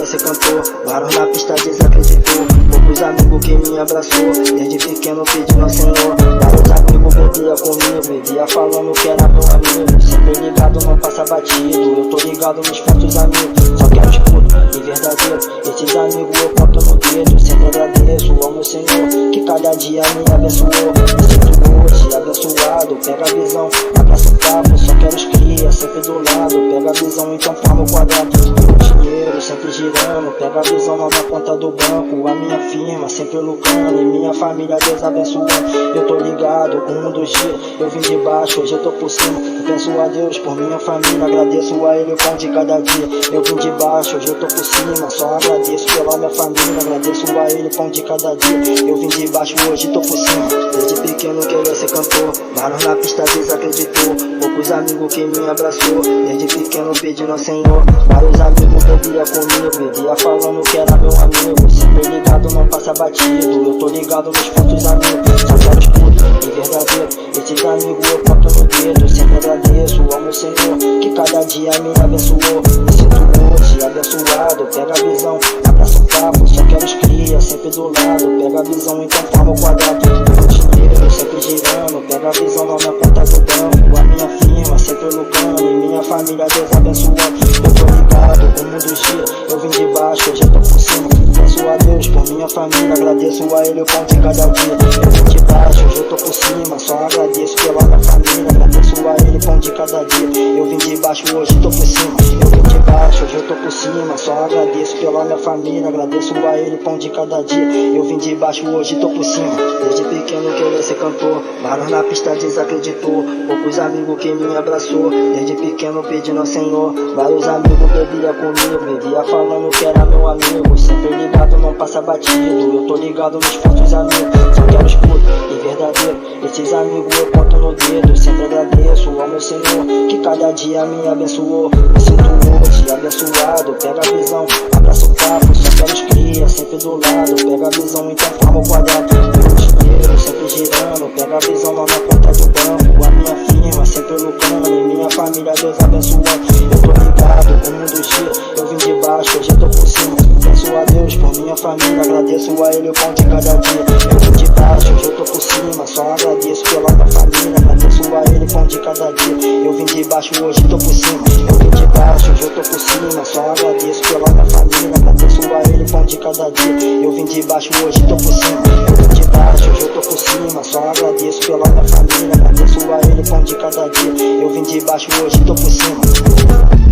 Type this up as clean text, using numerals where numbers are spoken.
ser cantor. Varou na pista, desacreditou. Poucos amigos que me abraçou. Desde pequeno pedindo ao Senhor. Vários amigos bebia comigo, vivia falando que era meu amigo. Sempre ligado, não passa batido. Eu tô ligado nos pontos amigos. Só quero escudo e verdadeiro. Esses amigos eu conto no dedo. Sempre agradeço ao meu Senhor, que cada dia me abençoou. Me sinto hoje abençoado. Pega a visão, abraça o papo. Só quero os cria, sempre do lado. Pega a visão, então forma o quadrado. O dinheiro sempre girando. Pega a visão lá na conta do banco. A minha firma sempre lucrando. E minha família Deus abençoando. Eu tô ligado, um dos dias eu vim de baixo, hoje eu tô por cima. Eu penso a Deus por minha família. Agradeço a Ele o pão de cada dia. Eu vim de baixo, hoje eu tô por cima. Só agradeço pela minha família. Agradeço a Ele o pão de cada dia. Eu vim de baixo, hoje tô por cima. Desde pequeno queria ser cantor. Varou na pista, desacreditou. Poucos amigos que me abraçou. Desde pequeno pedindo ao Senhor. Vários amigos bebia comigo, vivia falando que era meu amigo. Sempre ligado, não passa batido. Eu tô ligado nos pontos amigos. Só quero escudo e verdadeiro. Esses amigos eu conto no dedo. Sempre agradeço ao meu Senhor, que cada dia me abençoou. Me sinto hoje abençoado. Pega a visão, abraça o papo. Só quero os cria, sempre do lado. Pega a visão, então forma o quadrado. O dinheiro sempre girando. Pega a visão na minha conta do banco. A minha firma sempre lucrando. E minha família Deus abençoando. Eu tô ligado, um dos dias eu vim de baixo, hoje eu tô por cima. Peço a Deus por minha família. Agradeço a Ele o pão de cada dia. Eu vim de baixo, hoje eu tô por cima. Só agradeço pela minha família. Agradeço a Ele o pão de cada dia. Eu vim de baixo, hoje tô por cima. Eu vim de baixo, hoje eu tô por cima. Só agradeço pela minha família. Agradeço a Ele o pão de cada dia. Eu vim de baixo, hoje tô por cima. Desde pequeno queria ser cantor. Varou na pista, desacreditou. Poucos amigos que me abraçou. Desde pequeno pedindo ao Senhor. Vários amigos bebia comigo, vivia falando que era meu amigo. Sempre ligado, não passa batido. Eu tô ligado nos pontos amigos. Só quero escudo e verdadeiro. Esses amigos eu conto no dedo. Sempre agradeço ao meu Senhor, que cada dia me abençoou. Me sinto hoje abençoado. Pega a visão, abraça o papo. Só quero os cria, sempre do lado. Pega a visão, então forma o quadrado. O dinheiro sempre girando. Pega a visão lá na conta do banco. A minha firma sempre lucrando. E minha família Deus abençoando. Eu tô ligado, um dos dias eu vim de baixo, hoje eu tô por cima. Peço a Deus por minha família. Agradeço a Ele o pão de cada dia. Eu vim de baixo, hoje eu tô por cima. Só agradeço pela minha família. Agradeço a Ele o pão de cada dia. Eu vim de baixo, hoje tô por cima. Eu vim de baixo, hoje eu tô por cima. Só agradeço pela minha família. Agradeço a Ele o pão de cada dia. Eu vim de baixo, hoje tô por cima. Eu vim de baixo, hoje eu tô por cima. Só agradeço pela minha família. Agradeço a Ele o pão de cada dia. Eu vim de baixo, hoje tô por cima.